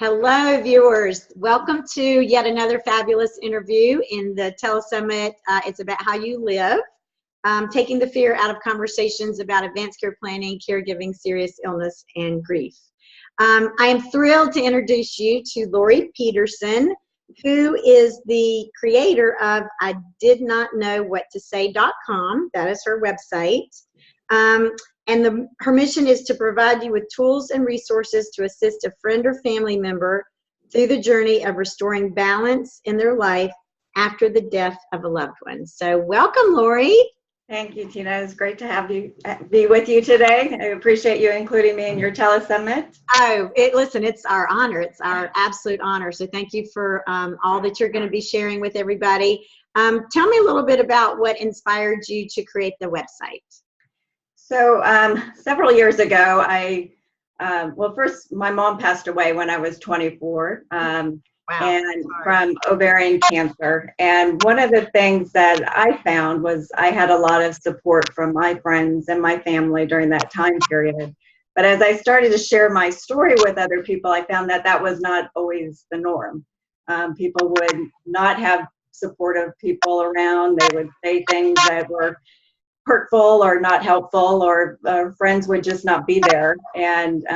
Hello, viewers. Welcome to yet another fabulous interview in the Telesummit. It's about how you live, taking the fear out of conversations about advanced care planning, caregiving, serious illness, and grief. I am thrilled to introduce you to Lori Pederson, who is the creator of I Did Not Know What to Say.com. That is her website. Her mission is to provide you with tools and resources to assist a friend or family member through the journey of restoring balance in their life after the death of a loved one. So welcome, Lori. Thank you, Tina. It's great to be with you today. I appreciate you including me in your Telesummit. Oh, listen, it's our honor. It's our absolute honor. So thank you for all that you're going to be sharing with everybody. Tell me a little bit about what inspired you to create the website. So several years ago, first my mom passed away when I was 24, and from ovarian cancer. And one of the things that I found was I had a lot of support from my friends and my family during that time period. But as I started to share my story with other people, I found that that was not always the norm. People would not have supportive people around. They would say things that were hurtful or not helpful, or friends would just not be there. And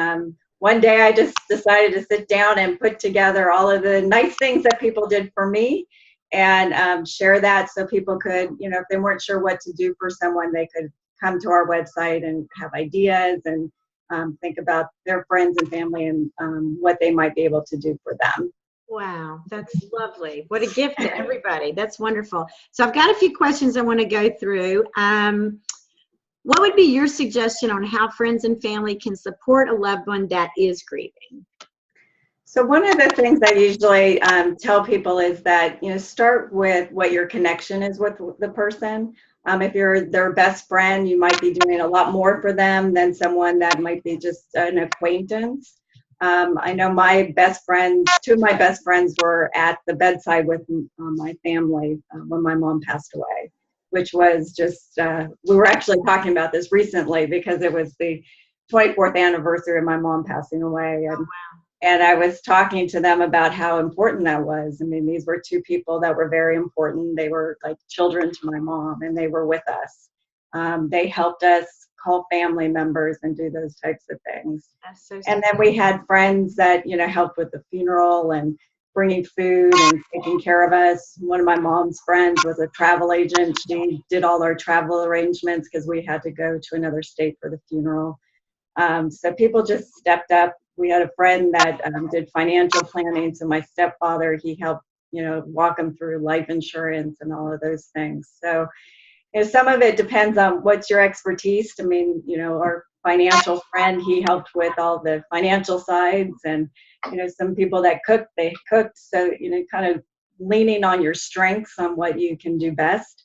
one day I just decided to sit down and put together all of the nice things that people did for me and share that so people could, if they weren't sure what to do for someone, they could come to our website and have ideas and think about their friends and family and what they might be able to do for them. Wow, that's lovely. What a gift to everybody. That's wonderful. So I've got a few questions I want to go through. What would be your suggestion on how friends and family can support a loved one that is grieving? So one of the things I usually tell people is that, start with what your connection is with the person. If you're their best friend, you might be doing a lot more for them than someone that might be just an acquaintance. I know my best friends, two of my best friends were at the bedside with my family when my mom passed away, which was just, we were actually talking about this recently because it was the 24th anniversary of my mom passing away. And, and I was talking to them about how important that was. I mean, these were two people that were very important. They were like children to my mom, and they were with us. They helped us call family members and do those types of things. That's so sweet. And then we had friends that, helped with the funeral and bringing food and taking care of us. One of my mom's friends was a travel agent. She did all our travel arrangements because we had to go to another state for the funeral. So people just stepped up. We had a friend that did financial planning. So my stepfather, he helped, walk them through life insurance and all of those things. So some of it depends on what's your expertise. I mean, our financial friend, he helped with all the financial sides, and, some people that cooked, they cooked. So, kind of leaning on your strengths on what you can do best.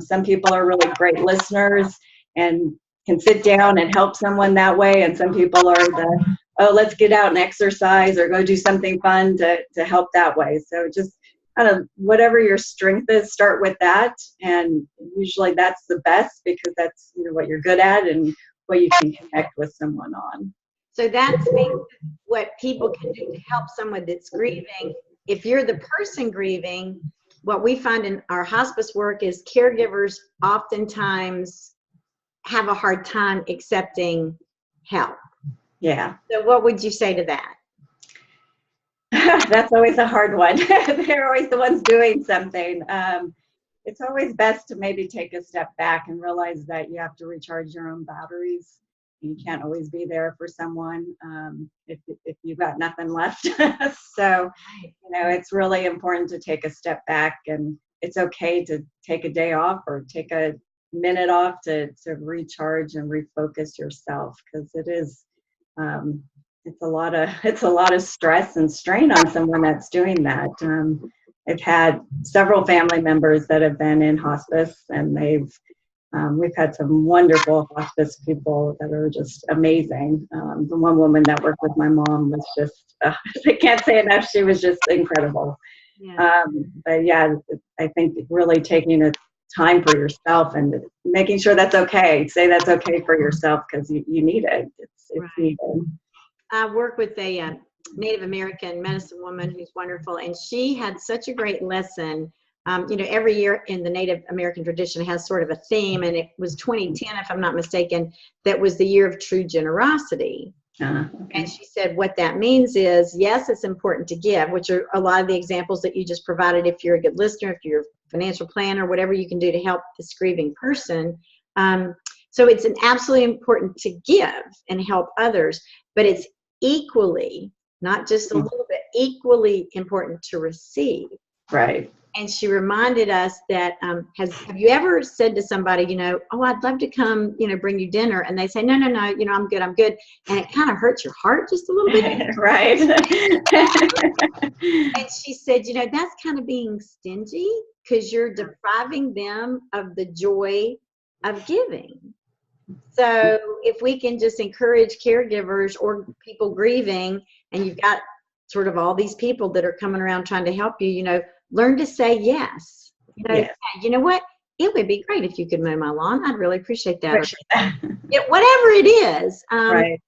Some people are really great listeners and can sit down and help someone that way. And some people are let's get out and exercise or go do something fun to help that way. So just kind of whatever your strength is, start with that. And usually that's the best because that's what you're good at and what you can connect with someone on. So that's what people can do to help someone that's grieving. If you're the person grieving, what we find in our hospice work is caregivers oftentimes have a hard time accepting help. Yeah. So what would you say to that? That's always a hard one. They're always the ones doing something. It's always best to maybe take a step back and realize that you have to recharge your own batteries. You can't always be there for someone if you've got nothing left. So, it's really important to take a step back, and it's okay to take a day off or take a minute off to recharge and refocus yourself, because it is it's a lot of stress and strain on someone that's doing that. I've had several family members that have been in hospice, and we've had some wonderful hospice people that are just amazing. The one woman that worked with my mom was just, I can't say enough, she was just incredible. Yeah. But yeah, I think really taking a time for yourself and making sure that's okay. Say that's okay for yourself, because you need it. It's right. needed. I work with a Native American medicine woman who's wonderful, and she had such a great lesson. Every year in the Native American tradition has sort of a theme, and it was 2010, if I'm not mistaken, that was the year of true generosity. Okay. And she said what that means is, yes, it's important to give, which are a lot of the examples that you just provided. If you're a good listener, if you're a financial planner, whatever you can do to help this grieving person. So it's absolutely important to give and help others, but it's equally, not just a little bit, equally important to receive. Right. And she reminded us that, have you ever said to somebody, oh, I'd love to come, bring you dinner. And they say, no, I'm good. And it kind of hurts your heart just a little bit. Right. And she said, that's kind of being stingy because you're depriving them of the joy of giving. So if we can just encourage caregivers or people grieving, and you've got sort of all these people that are coming around trying to help you, learn to say yes. Yes. You know what? It would be great if you could mow my lawn. I'd really appreciate that. Whatever it is. Right.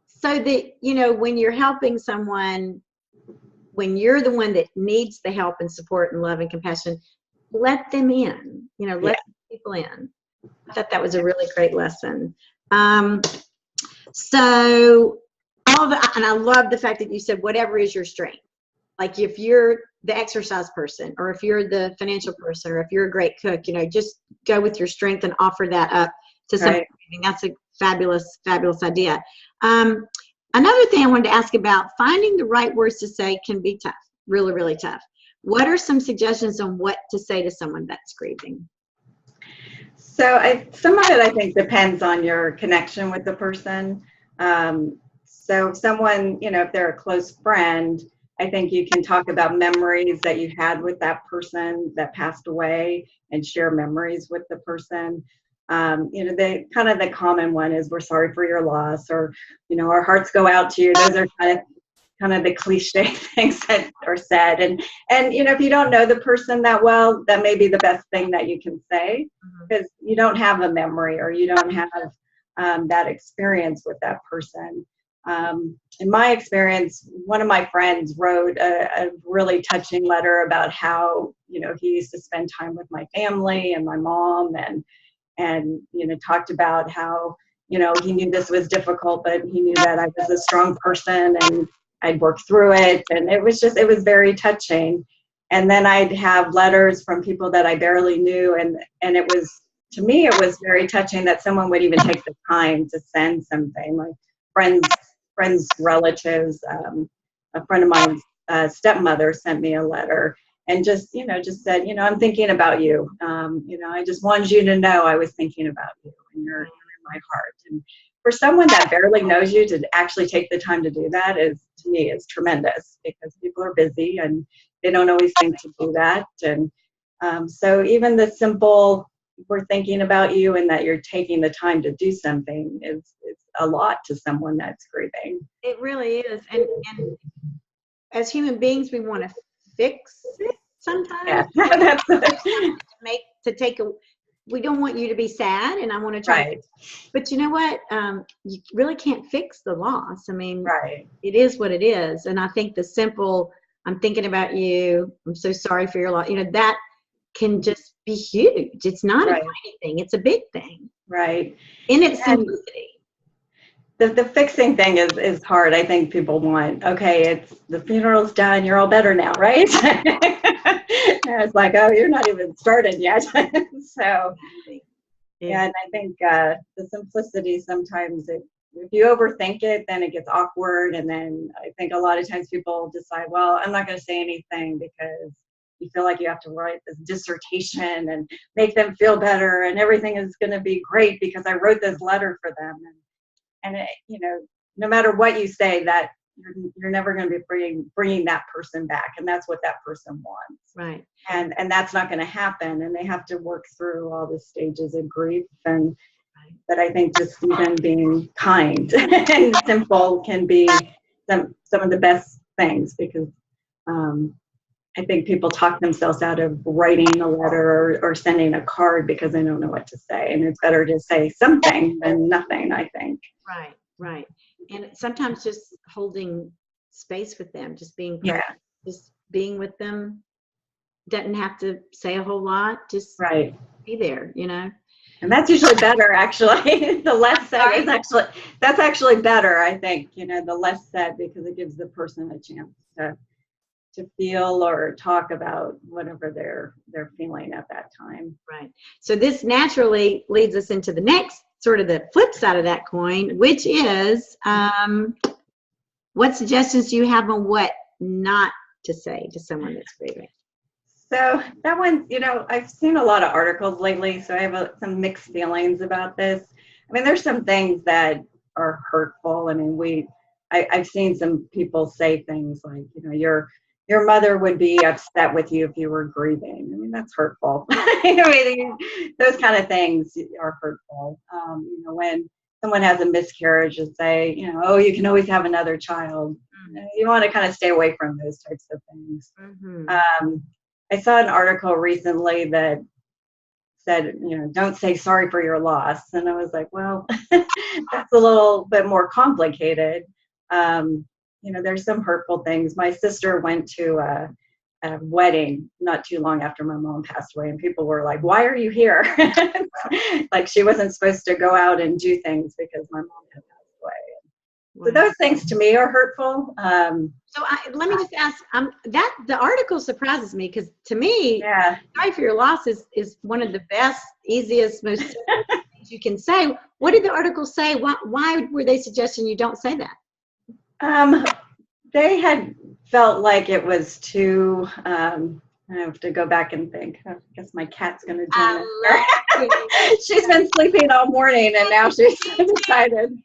So that, when you're helping someone, when you're the one that needs the help and support and love and compassion, let them in, let people in. I thought that was a really great lesson. So and I love the fact that you said, whatever is your strength. Like if you're the exercise person, or if you're the financial person, or if you're a great cook, just go with your strength and offer that up to somebody. Right. That's a fabulous, fabulous idea. Another thing I wanted to ask about, finding the right words to say can be tough, really, really tough. What are some suggestions on what to say to someone that's grieving? So some of it, I think, depends on your connection with the person. So if someone, if they're a close friend, I think you can talk about memories that you had with that person that passed away and share memories with the person. The common one is, we're sorry for your loss, or, our hearts go out to you. Those are kind of the cliche things that are said. And if you don't know the person that well, that may be the best thing that you can say, because you don't have a memory, or you don't have that experience with that person. In my experience, one of my friends wrote a really touching letter about how, he used to spend time with my family and my mom, and talked about how, he knew this was difficult, but he knew that I was a strong person and I'd work through it. And it was very touching. And then I'd have letters from people that I barely knew. And it was, to me, it was very touching that someone would even take the time to send something. Like friends, relatives, a friend of mine's stepmother sent me a letter and just said, I'm thinking about you. I just wanted you to know I was thinking about you, and you're in my heart. And for someone that barely knows you to actually take the time to do that to me, is tremendous, because people are busy and they don't always think to do that. And so even the simple, we're thinking about you, and that you're taking the time to do something is a lot to someone that's grieving. It really is. And as human beings, we want to fix it sometimes. Yeah. We don't want you to be sad, and I want to try. Right. But you know what? You really can't fix the loss. I mean, right. It is what it is. And I think the simple, I'm thinking about you, I'm so sorry for your loss, that can just be huge. It's not a tiny thing. It's a big thing. Right. In its simplicity. The fixing thing is hard. I think people want, okay, it's the funeral's done, you're all better now, right? It's like, oh, you're not even started yet. So, yeah, and I think the simplicity sometimes, if you overthink it, then it gets awkward. And then I think a lot of times people decide, well, I'm not going to say anything, because you feel like you have to write this dissertation and make them feel better, and everything is going to be great because I wrote this letter for them. And it, no matter what you say, that you're never going to be bringing that person back, and that's what that person wants. Right. And that's not going to happen, and they have to work through all the stages of grief. And but I think just even being kind and simple can be some of the best things, because I think people talk themselves out of writing a letter or sending a card because they don't know what to say, and it's better to say something than nothing, I think. Right. And sometimes just holding space with them, just being Yeah. present, just being with them. Doesn't have to say a whole lot, just Right. be there, you know. And that's usually better, actually. The less said Sorry? is that's actually better, I think, the less said, because it gives the person a chance to feel or talk about whatever they're feeling at that time. Right. So this naturally leads us into the next sort of the flip side of that coin, which is what suggestions do you have on what not to say to someone that's grieving? So that one, I've seen a lot of articles lately, so I have some mixed feelings about this. I mean, there's some things that are hurtful. I mean, I've seen some people say things like, your mother would be upset with you if you were grieving. I mean, that's hurtful. I mean, those kind of things are hurtful. When someone has a miscarriage and say, oh, you can always have another child. You want to kind of stay away from those types of things. Mm-hmm. I saw an article recently that said, don't say sorry for your loss. And I was like, well, that's a little bit more complicated. There's some hurtful things. My sister went to a wedding not too long after my mom passed away, and people were like, why are you here? Like she wasn't supposed to go out and do things because my mom had passed away. So those things to me are hurtful. Let me just ask, that the article surprises me, because to me, sorry for your loss is one of the best, easiest, most simple things you can say. What did the article say? Why were they suggesting you don't say that? They had felt like it was too, I have to go back and think. I guess my cat's going to join us. She's been sleeping all morning, and now she's decided.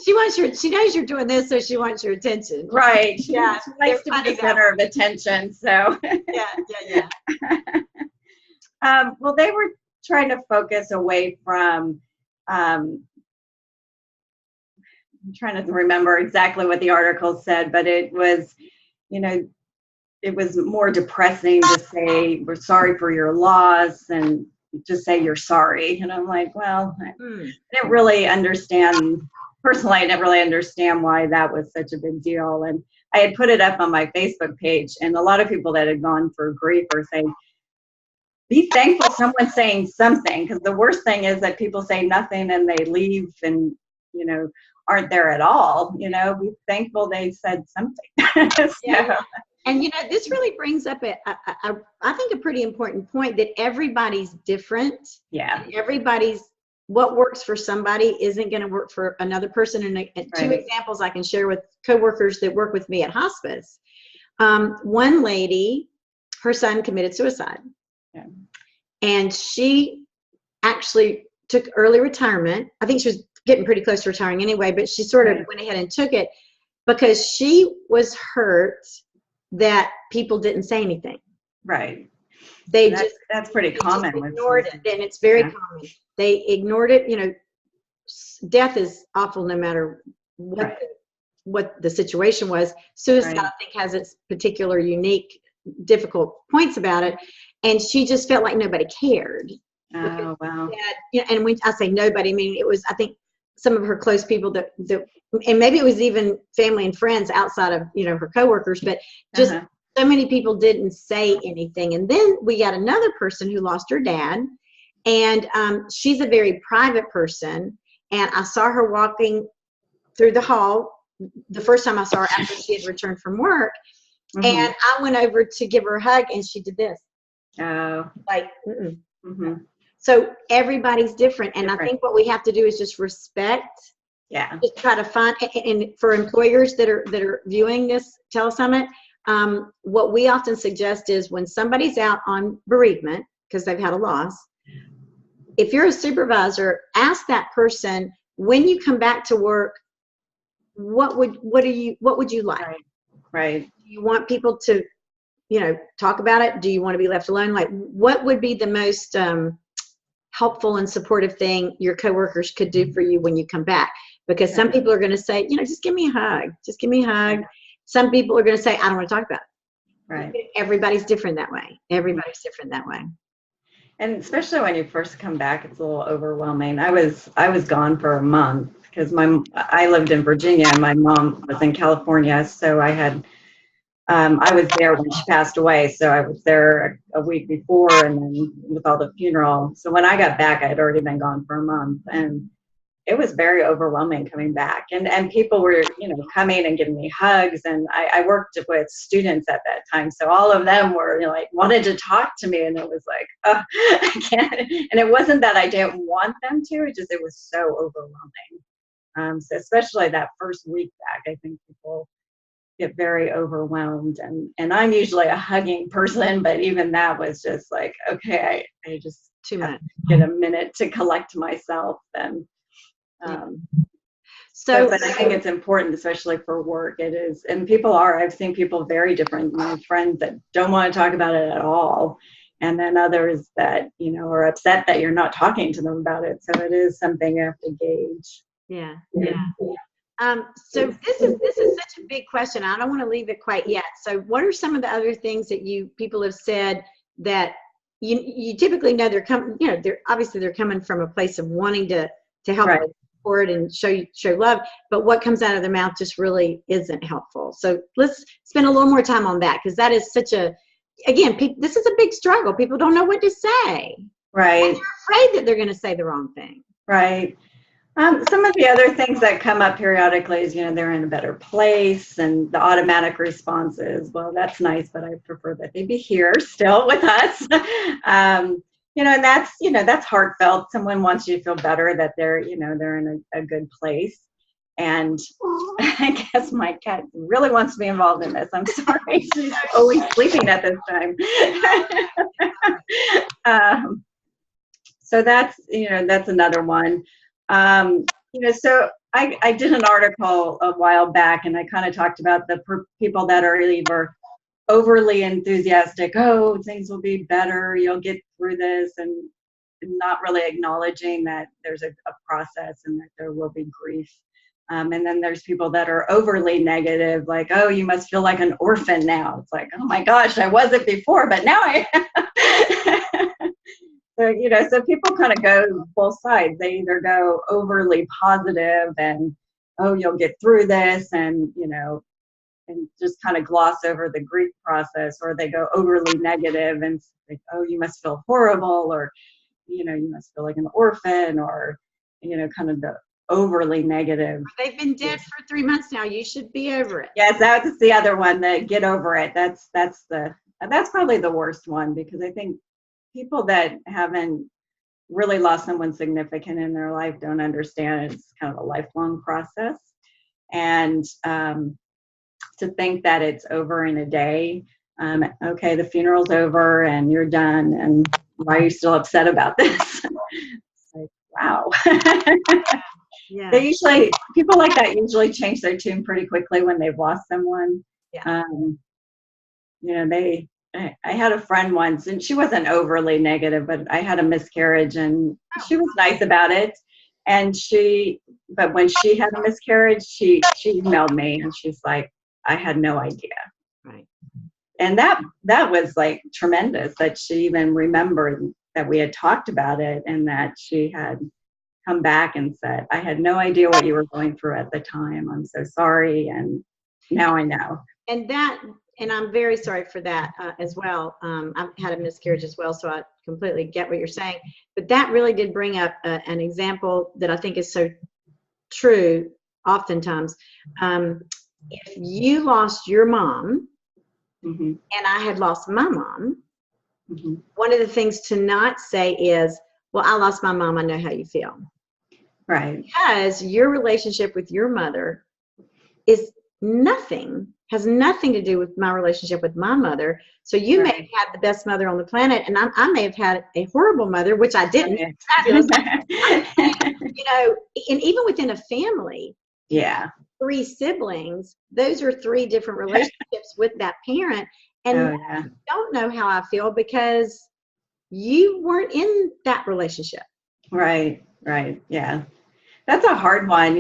She knows you're doing this, so she wants your attention. Right. She likes to be the center of attention. So. Yeah. Well, they were trying to focus away from. I'm trying to remember exactly what the article said, but it was, it was more depressing to say we're sorry for your loss and just say you're sorry. And I'm like, well, I didn't really understand. Personally, I didn't really understand why that was such a big deal. And I had put it up on my Facebook page, and a lot of people that had gone through grief are saying, be thankful someone's saying something, because the worst thing is that people say nothing and they leave and, aren't there at all. Be thankful they said something. Yeah. And, this really brings up I think a pretty important point, that everybody's different. Yeah. What works for somebody isn't going to work for another person. And two examples I can share with coworkers that work with me at hospice. One lady, her son committed suicide. Yeah. And she actually took early retirement. I think she was getting pretty close to retiring anyway, but she sort of went ahead and took it because she was hurt that people didn't say anything. Right. That's pretty common. Just ignored it, and it's very common. They ignored it. Death is awful no matter what the situation was. Suicide, I think, has its particular unique, difficult points about it. And she just felt like nobody cared. Oh, wow. And when I say nobody, I mean, it was, I think, some of her close people that and maybe it was even family and friends outside of, her coworkers, but just so many people didn't say anything. And then we got another person who lost her dad, and she's a very private person. And I saw her walking through the hall the first time I saw her after she had returned from work. And I went over to give her a hug, and she did this. Oh. Like, So everybody's different. And I think what we have to do is just respect. Yeah. Just try to find, and for employers that are viewing this telesummit, what we often suggest is when somebody's out on bereavement because they've had a loss, if you're a supervisor, ask that person, when you come back to work, what would you like? Right. Do you want people to, talk about it? Do you want to be left alone? Like, what would be the most helpful and supportive thing your coworkers could do for you when you come back? Because some people are going to say, just give me a hug. Just give me a hug. Some people are going to say, I don't want to talk about it. Right. Everybody's different that way. And especially when you first come back, it's a little overwhelming. I was gone for a month because I lived in Virginia and my mom was in California, so I was there when she passed away, so I was there a week before, and then with all the funeral. So when I got back, I had already been gone for a month, and it was very overwhelming coming back. And people were, coming and giving me hugs, and I worked with students at that time, so all of them were like wanted to talk to me, and it was like, oh, I can't. And it wasn't that I didn't want them to; it was so overwhelming. So especially that first week back, I think people get very overwhelmed, and I'm usually a hugging person, but even that was just like, okay, I just Too much. Get a minute to collect myself. And but I think it's important, especially for work. It is, and I've seen people very different. My friends that don't want to talk about it at all, and then others that are upset that you're not talking to them about it. So it is something you have to gauge. Yeah. So this is such a big question. I don't want to leave it quite yet. So what are some of the other things that people have said that you typically know they're coming, they're coming from a place of wanting to help right. support and show love, but what comes out of their mouth just really isn't helpful. So let's spend a little more time on that, because that is this is a big struggle. People don't know what to say. Right. And they're afraid that they're going to say the wrong thing. Right. Some of the other things that come up periodically is, they're in a better place, and the automatic response is, well, that's nice, but I prefer that they be here still with us. And that's heartfelt. Someone wants you to feel better, that they're in a good place. And I guess my cat really wants to be involved in this. I'm sorry. She's always sleeping at this time. So that's another one. So I did an article a while back, and I kind of talked about the people that are either overly enthusiastic, oh, things will be better, you'll get through this, and not really acknowledging that there's a process and that there will be grief. And then there's people that are overly negative, like, oh, you must feel like an orphan now. It's like, oh my gosh, I wasn't before, but now I am. So people kind of go both sides. They either go overly positive and, oh, you'll get through this, and just kind of gloss over the grief process, or they go overly negative and say, oh, you must feel horrible, or, you must feel like an orphan, or, kind of the overly negative. They've been dead for 3 months now. You should be over it. Yes, that's the other one, the get over it. That's probably the worst one, because I think people that haven't really lost someone significant in their life don't understand it's kind of a lifelong process. And to think that it's over in a day, okay, the funeral's over and you're done, and why are you still upset about this? It's like, wow. Yeah. People like that usually change their tune pretty quickly when they've lost someone. Yeah. I had a friend once, and she wasn't overly negative, but I had a miscarriage, and she was nice about it. But when she had a miscarriage, she emailed me, and she's like, I had no idea. Right. And that was like tremendous, that she even remembered that we had talked about it, and that she had come back and said, I had no idea what you were going through at the time. I'm so sorry. And now I know. And I'm very sorry for that as well. I've had a miscarriage as well, so I completely get what you're saying. But that really did bring up an example that I think is so true oftentimes. If you lost your mom, mm-hmm. and I had lost my mom, mm-hmm. one of the things to not say is, well, I lost my mom, I know how you feel. Right. Because your relationship with your mother has nothing to do with my relationship with my mother. So you may have had the best mother on the planet, and I may have had a horrible mother, which I didn't. Fabulous. And even within a family, yeah, 3 siblings, those are 3 different relationships with that parent. And you don't know how I feel because you weren't in that relationship. Right. Yeah. That's a hard one.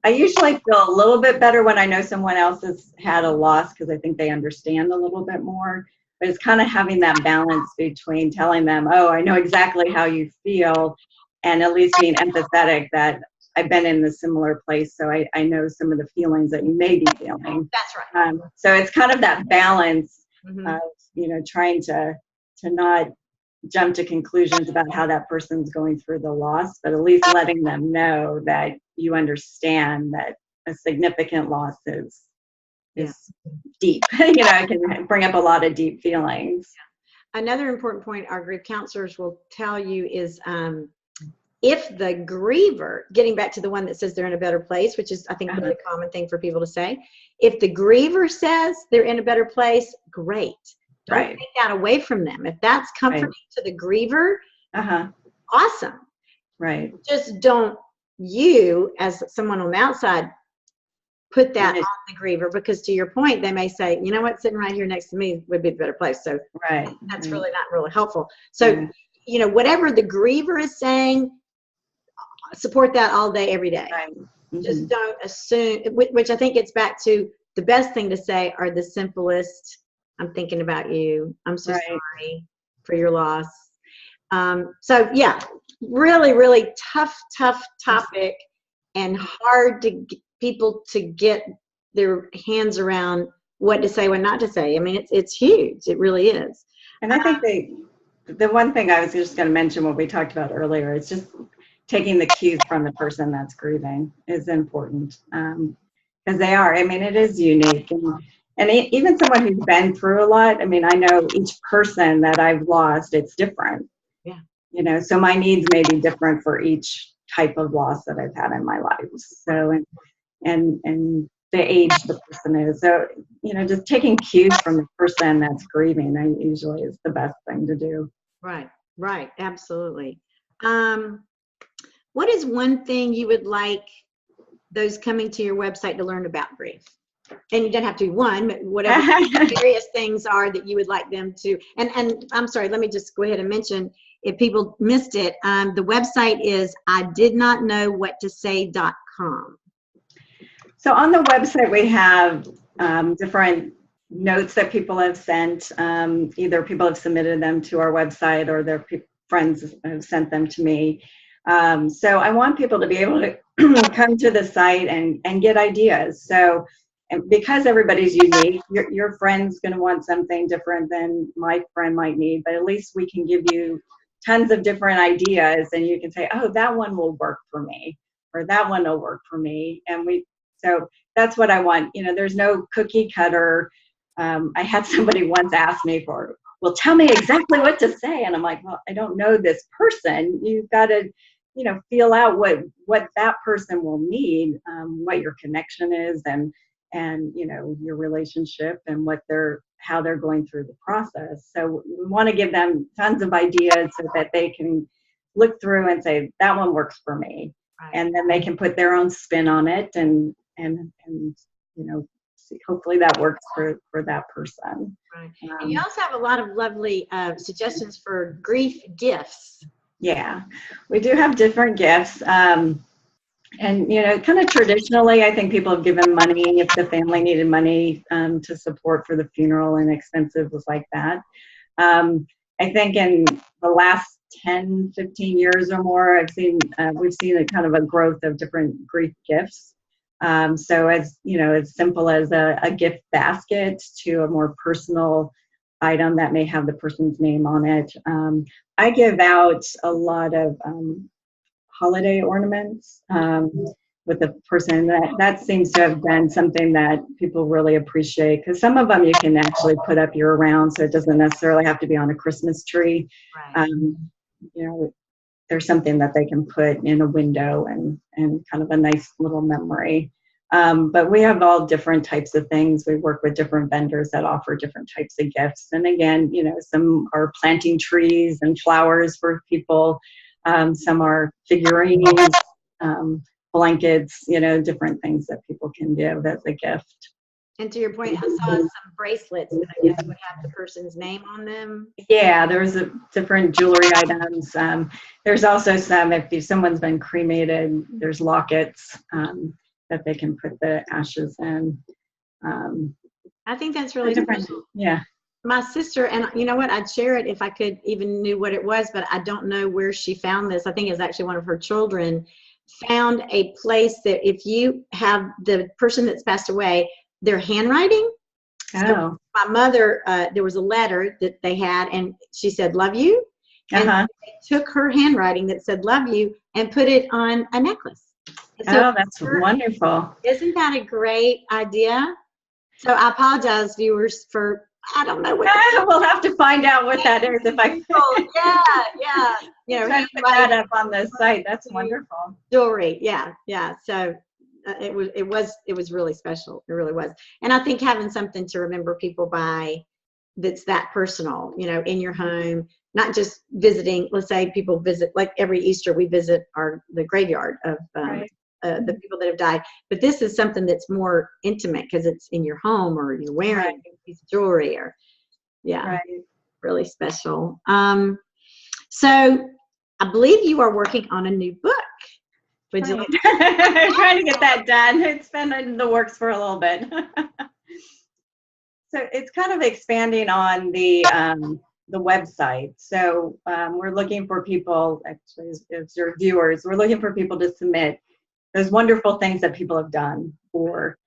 I usually feel a little bit better when I know someone else has had a loss, because I think they understand a little bit more. But it's kind of having that balance between telling them, oh, I know exactly how you feel, and at least being empathetic that I've been in a similar place, so I know some of the feelings that you may be feeling. That's right. So it's kind of that balance Mm-hmm. of, trying to not jump to conclusions about how that person's going through the loss, but at least letting them know that you understand that a significant loss is deep. It can bring up a lot of deep feelings. Another important point our grief counselors will tell you is if the griever, getting back to the one that says they're in a better place, which is, I think, a really common thing for people to say, if the griever says they're in a better place, great. Don't take that away from them. If that's comforting to the griever, awesome. Right. Just don't, you as someone on the outside, put that on the griever, because to your point, they may say, you know what, sitting right here next to me would be a better place. So that's really not really helpful. So, whatever the griever is saying, support that all day, every day. Right. Mm-hmm. Just don't assume, which I think gets back to the best thing to say are the simplest, I'm thinking about you. I'm so sorry for your loss. So yeah, really, really tough topic, and hard to get people to get their hands around what to say, what not to say. I mean, it's huge. It really is. And I think the one thing I was just going to mention, what we talked about earlier, is just taking the cues from the person that's grieving is important, because they are. I mean, it is unique, and even someone who's been through a lot. I mean, I know each person that I've lost, it's different. Yeah. So my needs may be different for each type of loss that I've had in my life. So, and the age the person is. So, just taking cues from the person that's grieving, usually is the best thing to do. Right. Absolutely. What is one thing you would like those coming to your website to learn about grief? And you don't have to be one, but whatever various things are that you would like them to. And I'm sorry, let me just go ahead and mention, if people missed it, the website is ididnotknowwhattosay.com. So on the website, we have different notes that people have sent. Either people have submitted them to our website, or their friends have sent them to me. So I want people to be able to come to the site and get ideas. So, and because everybody's unique, your friend's going to want something different than my friend might need, but at least we can give you tons of different ideas, and you can say, oh, that one will work for me, or that one will work for me. So that's what I want. There's no cookie cutter. I had somebody once ask me well, tell me exactly what to say. And I'm like, well, I don't know this person. You've got to, feel out what that person will need, what your connection is, and your relationship, and how they're going through the process. So we want to give them tons of ideas so that they can look through and say, that one works for me. And then they can put their own spin on it, and hopefully that works for that person. And you also have a lot of lovely suggestions for grief gifts. Yeah, we do have different gifts. And, kind of traditionally, I think people have given money if the family needed money to support for the funeral and expenses like that. I think in the last 10, 15 years or more, we've seen a kind of a growth of different grief gifts. So as simple as a gift basket to a more personal item that may have the person's name on it. I give out a lot of holiday ornaments with the person. That seems to have been something that people really appreciate, because some of them you can actually put up year round, so it doesn't necessarily have to be on a Christmas tree. There's something that they can put in a window and kind of a nice little memory. But we have all different types of things. We work with different vendors that offer different types of gifts. And again, some are planting trees and flowers for people. Some are figurines, blankets, different things that people can give as a gift. And to your point, I saw some bracelets that I guess would have the person's name on them. Yeah, there's different jewelry items. There's also some, if someone's been cremated, there's lockets that they can put the ashes in. I think that's really different. special. Yeah. my sister, and you know what, I'd share it if I could even knew what it was, but I don't know where she found this. I think it's actually one of her children found a place that if you have the person that's passed away, their handwriting. Oh. So my mother, there was a letter that they had, and she said, "Love you." And they took her handwriting that said "Love you" and put it on a necklace. So that's wonderful. Isn't that a great idea? So I apologize, viewers, for I don't know what. We'll have to find out what that is if I. Yeah. You know, try to put that up on the site. That's wonderful. Jewelry, yeah. So it was really special. It really was. And I think having something to remember people by that's that personal, you know, in your home, not just visiting. Let's say people visit, like every Easter, we visit the graveyard of the people that have died. But this is something that's more intimate because it's in your home, or you're wearing a piece of jewelry, or really special. So I believe you are working on a new book. Would you like to? Trying to get that done. It's been in the works for a little bit. So it's kind of expanding on the website. So we're looking for people, actually, as your viewers, we're looking for people to submit those wonderful things that people have done for,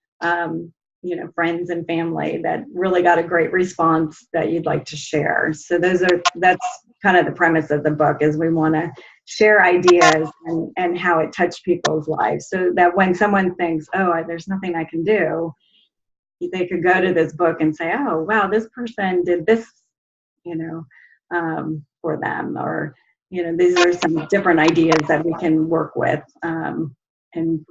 you know, friends and family that really got a great response that you'd like to share. So that's kind of the premise of the book, is we want to share ideas and how it touched people's lives, so that when someone thinks, oh, there's nothing I can do, they could go to this book and say, oh, wow, this person did this, you know, for them, or, you know, these are some different ideas that we can work with. And,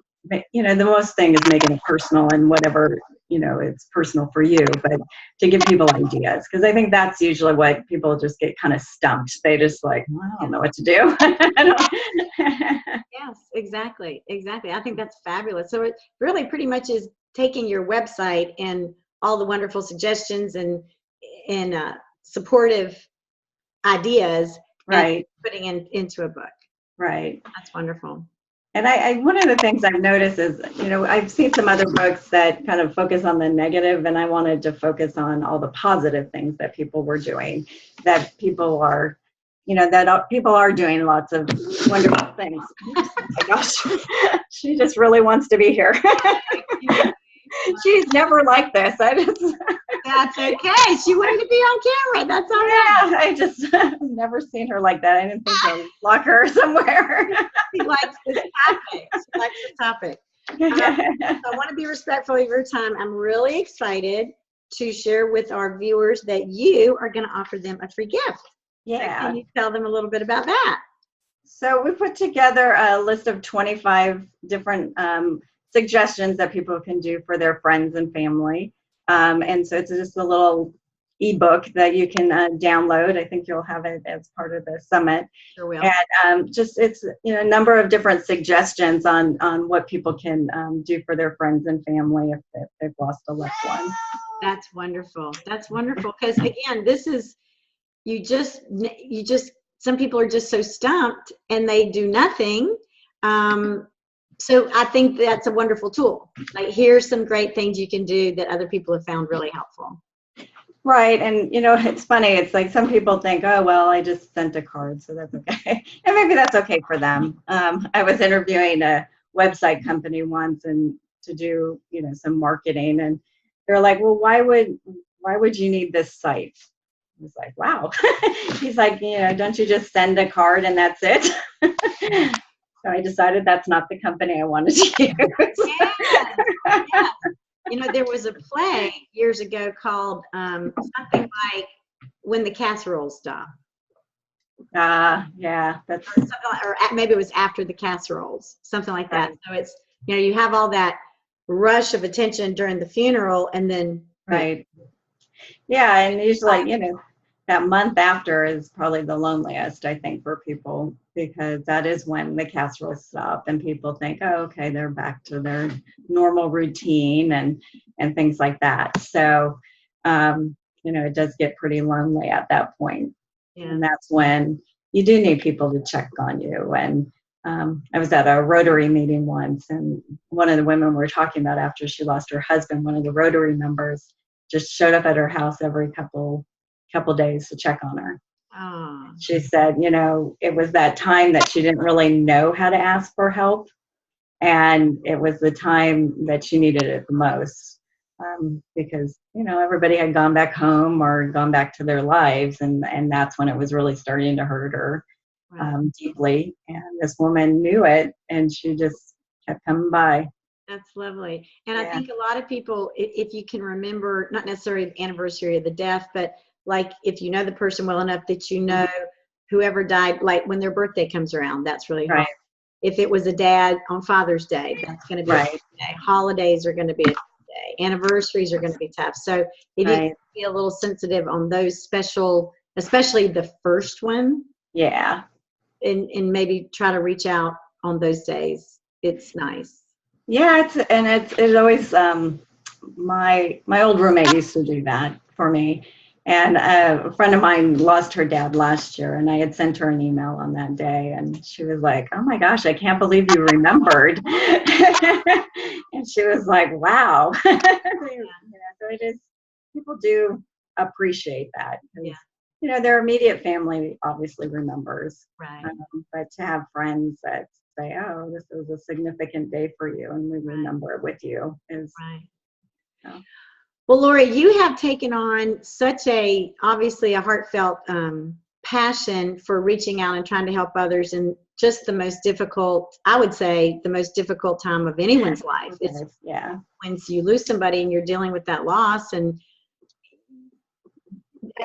you know, the most thing is making it personal, and whatever, you know, it's personal for you, but to give people ideas, because I think that's usually what people just get kind of stumped. They just like, well, I don't know what to do. Yes, exactly. I think that's fabulous. So it really pretty much is taking your website and all the wonderful suggestions and supportive ideas, and putting into a book. Right. That's wonderful. And I one of the things I've noticed is, you know, I've seen some other books that kind of focus on the negative, and I wanted to focus on all the positive things that people were doing, that people are, you know, that people are doing lots of wonderful things. Oh my gosh, she just really wants to be here. She's never like this. That's okay. She wanted to be on camera. That's all right. Yeah, I just have never seen her like that. I didn't think I'd lock her somewhere. She likes this topic. I want to be respectful of your time. I'm really excited to share with our viewers that you are going to offer them a free gift. Yeah. So can you tell them a little bit about that? So we put together a list of 25 different suggestions that people can do for their friends and family. And so it's just a little ebook that you can download. I think you'll have it as part of the summit. Sure will. And just it's, you know, a number of different suggestions on what people can do for their friends and family if they've lost a loved one. That's wonderful. That's wonderful. Because again, this is, you just, some people are just so stumped and they do nothing. So I think that's a wonderful tool. Like, here's some great things you can do that other people have found really helpful. Right. And, you know, it's funny. It's like some people think, oh, well, I just sent a card, so that's okay. And maybe that's okay for them. I was interviewing a website company once and to do, you know, some marketing. And they're like, well, why would you need this site? I was like, wow. He's like, you know, don't you just send a card and that's it? So I decided that's not the company I wanted to use. Yeah. You know, there was a play years ago called something like When the Casseroles Stop. Yeah, that's or maybe it was After the Casseroles, something like that. So it's, you know, you have all that rush of attention during the funeral, and then yeah, and usually, you know, that month after is probably the loneliest, I think, for people, because that is when the casseroles stop and people think, oh, okay, they're back to their normal routine and things like that. So, you know, it does get pretty lonely at that point. Yeah. And that's when you do need people to check on you. And I was at a Rotary meeting once, and one of the women we were talking about after she lost her husband, one of the Rotary members just showed up at her house every couple couple days to check on her. Oh, She said, it was that time that she didn't really know how to ask for help. And it was the time that she needed it the most, because, everybody had gone back home or gone back to their lives. And that's when it was really starting to hurt her right. deeply. And this woman knew it, and she just kept coming by. That's lovely. And I Yeah. think a lot of people, if you can remember, not necessarily the anniversary of the death, but like if you know the person well enough that you know whoever died, like when their birthday comes around, that's really hard. Right. If it was a dad on Father's Day, that's going to be a Right. tough day. Holidays are going to be a tough day. Anniversaries are going to be tough. So if you Right. can be a little sensitive on those special, especially the first one, Yeah. and maybe try to reach out on those days, it's nice. Yeah, it's always my old roommate used to do that for me, and a friend of mine lost her dad last year, and I had sent her an email on that day, and she was like, "Oh my gosh, I can't believe you remembered," and she was like, "Wow." So it is. People do appreciate that because their immediate family obviously remembers. Right. But to have friends that say, "Oh, this was a significant day for you, and we remember it with you," is right. Well, Lori, you have taken on such obviously a heartfelt passion for reaching out and trying to help others in just the most difficult, I would say, the most difficult time of anyone's life. It's when you lose somebody and you're dealing with that loss, and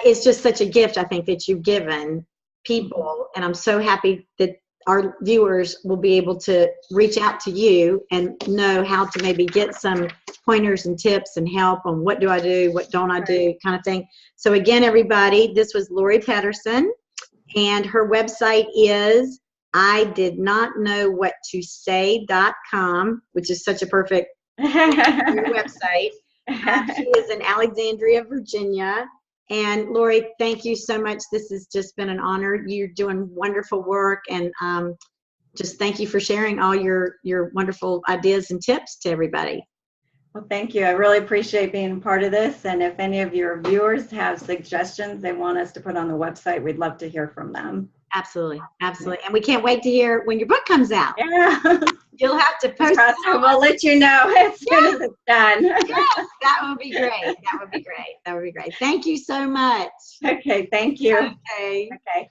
it's just such a gift, I think, that you've given people. And I'm so happy that our viewers will be able to reach out to you and know how to maybe get some pointers and tips and help on what do I do, what don't I do, kind of thing. So again, everybody, this was Lori Pederson, and her website is ididnotknowwhattosay.com, which is such a perfect website. She is in Alexandria, Virginia. And Lori, thank you so much. This has just been an honor. You're doing wonderful work, and just thank you for sharing all your wonderful ideas and tips to everybody. Well, thank you. I really appreciate being part of this. And if any of your viewers have suggestions they want us to put on the website, we'd love to hear from them. Absolutely. Absolutely. And we can't wait to hear when your book comes out. Yeah. You'll have to post it. We'll let you know as soon as it's done. Yes, that would be great. That would be great. That would be great. Thank you so much. Okay, thank you. Okay. Okay.